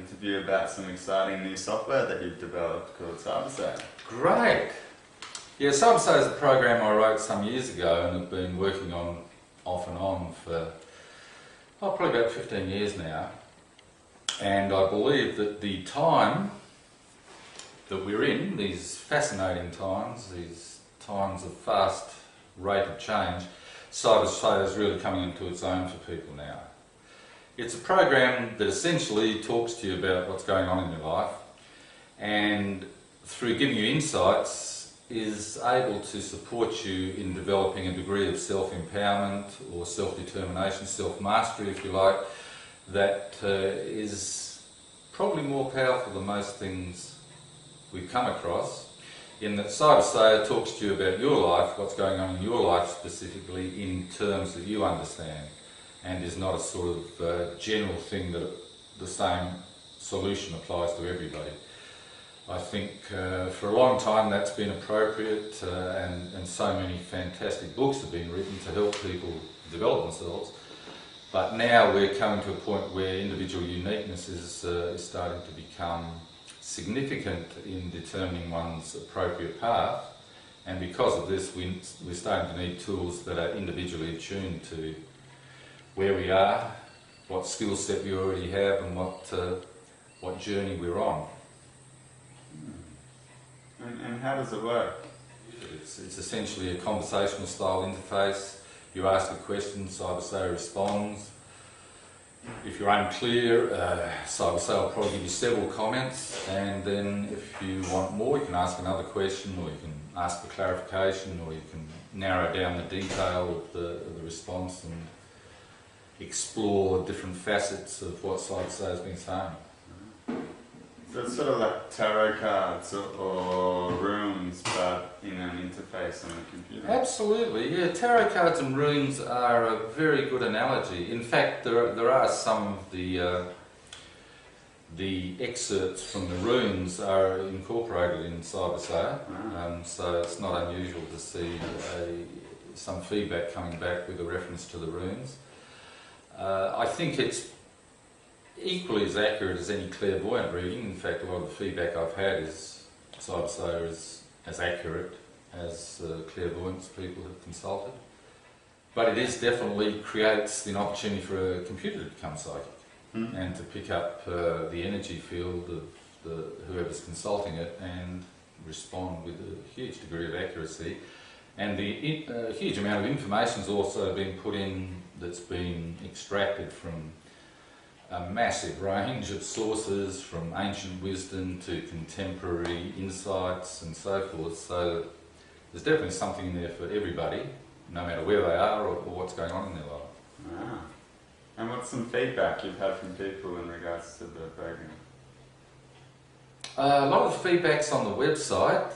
interview about some exciting new software that you've developed called CyberSayer. Great! Yeah, CyberSayer is a program I wrote some years ago and have been working on off and on for probably about 15 years now. And I believe that the time that we're in, these fascinating times, these times of fast rate of change, CyberSayer is really coming into its own for people now. It's a program that essentially talks to you about what's going on in your life, and through giving you insights is able to support you in developing a degree of self-empowerment or self-determination, self-mastery if you like, that is probably more powerful than most things we've come across, in that CyberSayer talks to you about your life, what's going on in your life specifically in terms that you understand, and is not a sort of general thing that the same solution applies to everybody. I think for a long time that's been appropriate, and so many fantastic books have been written to help people develop themselves. But now we're coming to a point where individual uniqueness is starting to become significant in determining one's appropriate path, and because of this we're starting to need tools that are individually attuned to where we are, what skill set we already have, and what journey we're on. And how does it work? It's essentially a conversational style interface. You ask a question, CyberSayer responds. If you're unclear, CyberSayer will probably give you several comments, and then if you want more you can ask another question, or you can ask for clarification, or you can narrow down the detail of the response and explore different facets of what CyberSayer has been saying. So it's sort of like tarot cards or runes, but in an interface on the computer. Absolutely, yeah. Tarot cards and runes are a very good analogy. In fact, there are some of the excerpts from the runes are incorporated in CyberSayer, so it's not unusual to see some feedback coming back with a reference to the runes. I think it's equally as accurate as any clairvoyant reading. In fact, a lot of the feedback I've had is CyberSayer is as accurate as clairvoyance people have consulted. But it definitely creates an opportunity for a computer to become psychic and to pick up the energy field of whoever's consulting it and respond with a huge degree of accuracy. And a huge amount of information has also been put in that's been extracted from a massive range of sources, from ancient wisdom to contemporary insights and so forth. So there's definitely something in there for everybody, no matter where they are or what's going on in their life. Ah. And what's some feedback you've had from people in regards to the program? A lot of the feedback's on the website.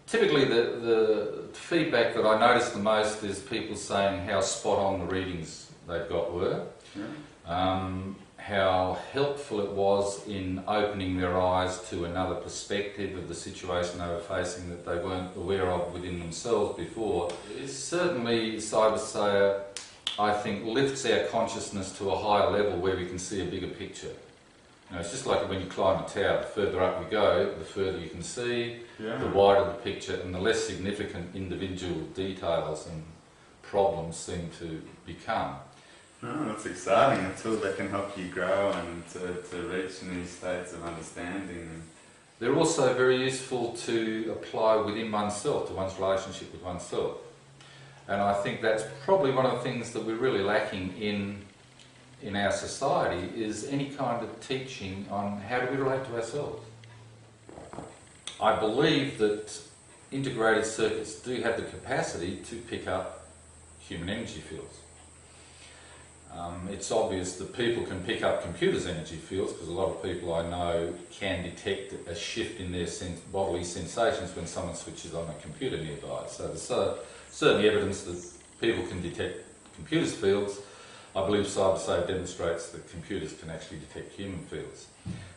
Typically the feedback that I notice the most is people saying how spot on the readings they've got were. How helpful it was in opening their eyes to another perspective of the situation they were facing that they weren't aware of within themselves before. Certainly CyberSayer, I think, lifts our consciousness to a higher level where we can see a bigger picture. You know, it's just like when you climb a tower, the further up you go, the further you can see, the wider the picture, and the less significant individual details and problems seem to become. Oh, that's exciting. A tool that can help you grow and to reach new states of understanding. They're also very useful to apply within oneself, to one's relationship with oneself. And I think that's probably one of the things that we're really lacking in our society, is any kind of teaching on how do we relate to ourselves. I believe that integrated circuits do have the capacity to pick up human energy fields. It's obvious that people can pick up computers' energy fields, because a lot of people I know can detect a shift in their bodily sensations when someone switches on a computer nearby. So there's certainly evidence that people can detect computers' fields. I believe CyberSayer demonstrates that computers can actually detect human fields.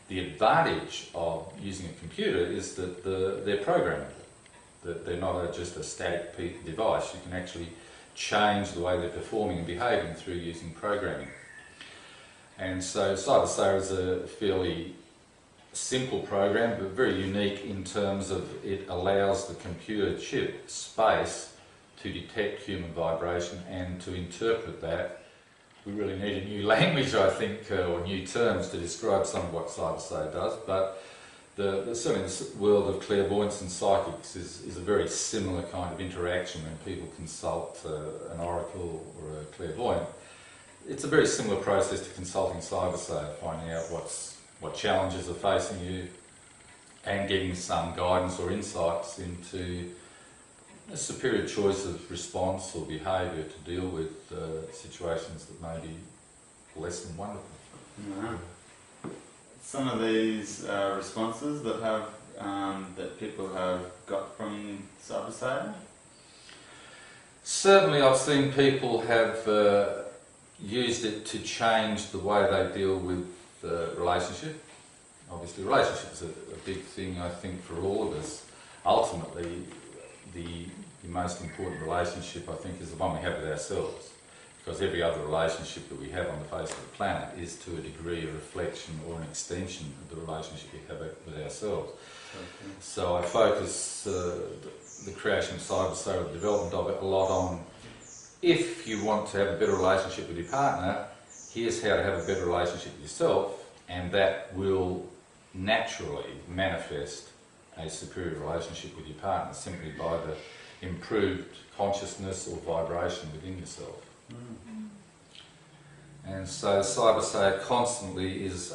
The advantage of using a computer is that they're programmable, that they're not just a static device. You can actually change the way they're performing and behaving through using programming. And so CyberSayer is a fairly simple program, but very unique in terms of it allows the computer chip space to detect human vibration and to interpret that. We really need a new language, I think, or new terms to describe some of what CyberSayer does, but certainly the world of clairvoyance and psychics is a very similar kind of interaction when people consult an oracle or a clairvoyant. It's a very similar process to consulting CyberSayer, finding out what challenges are facing you and getting some guidance or insights into a superior choice of response or behaviour to deal with situations that may be less than wonderful. Yeah. Some of these responses that have that people have got from CyberSayer? Certainly I've seen people have used it to change the way they deal with relationship. Obviously relationship is a big thing, I think, for all of us. Ultimately, the most important relationship, I think, is the one we have with ourselves, because every other relationship that we have on the face of the planet is to a degree a reflection or an extension of the relationship we have with ourselves. Okay. So I focus the creation of CyberSayer, the development of it, a lot on, if you want to have a better relationship with your partner, here's how to have a better relationship with yourself, and that will naturally manifest a superior relationship with your partner simply by the improved consciousness or vibration within yourself. And so CyberSayer constantly is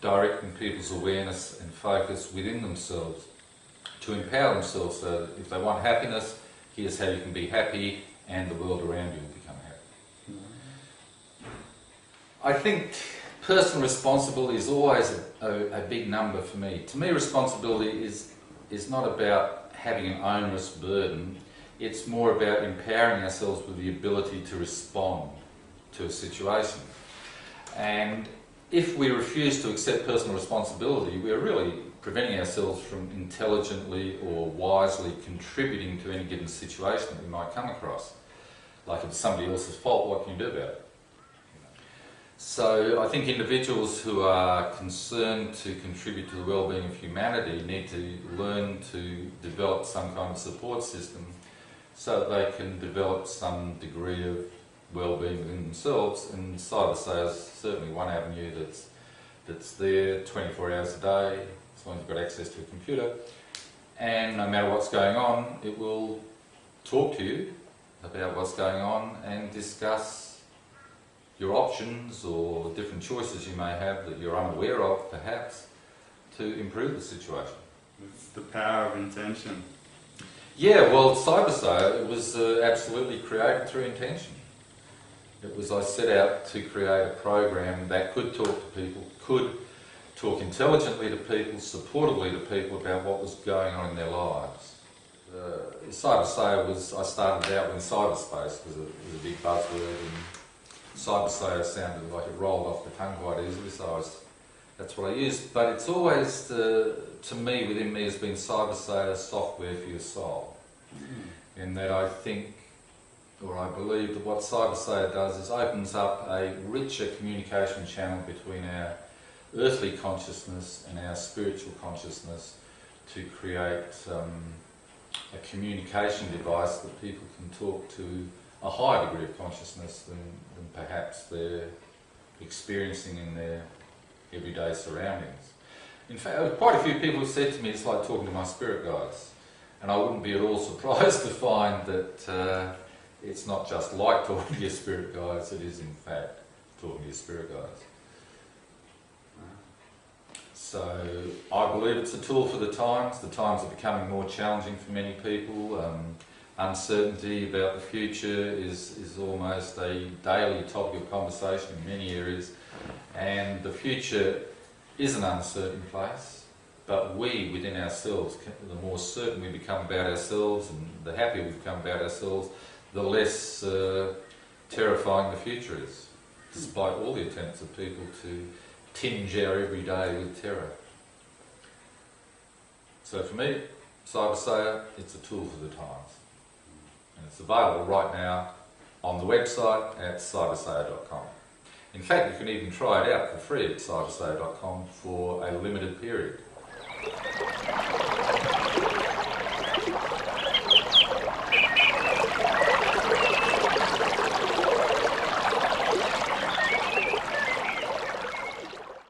directing people's awareness and focus within themselves to empower themselves, so that if they want happiness, here's how you can be happy and the world around you will become happy. I think personal responsibility is always a big number for me. To me, responsibility is not about having an onerous burden. It's more about empowering ourselves with the ability to respond to a situation. And if we refuse to accept personal responsibility, we're really preventing ourselves from intelligently or wisely contributing to any given situation that we might come across. Like if it's somebody else's fault, what can you do about it? So I think individuals who are concerned to contribute to the well-being of humanity need to learn to develop some kind of support system so that they can develop some degree of well-being within themselves, and CyberSayer is certainly one avenue that's there 24 hours a day, as long as you've got access to a computer, and no matter what's going on, it will talk to you about what's going on and discuss your options or different choices you may have that you're unaware of, perhaps, to improve the situation. It's the power of intention. Yeah, well, CyberSayer was absolutely created through intention. It was, I set out to create a program that could talk to people, could talk intelligently to people, supportively to people about what was going on in their lives. CyberSayer was, I started out when cyberspace was a big buzzword, and CyberSayer sounded like it rolled off the tongue quite easily, so that's what I used. But it's always, to me, within me, has been CyberSayer software for your soul. In that I think, or I believe that what CyberSayer does is opens up a richer communication channel between our earthly consciousness and our spiritual consciousness to create a communication device that people can talk to a higher degree of consciousness than perhaps they're experiencing in their everyday surroundings. In fact, quite a few people have said to me it's like talking to my spirit guides, and I wouldn't be at all surprised to find that it's not just like talking to your spirit guides, it is in fact talking to your spirit guides. So I believe it's a tool for the times. The times are becoming more challenging for many people. Uncertainty about the future is almost a daily topic of conversation in many areas, and the future is an uncertain place, but we within ourselves, the more certain we become about ourselves and the happier we become about ourselves, the less terrifying the future is, despite all the attempts of people to tinge our everyday with terror. So for me, CyberSayer, it's a tool for the times. And it's available right now on the website at cybersayer.com. In fact, you can even try it out for free at cybersayer.com for a limited period.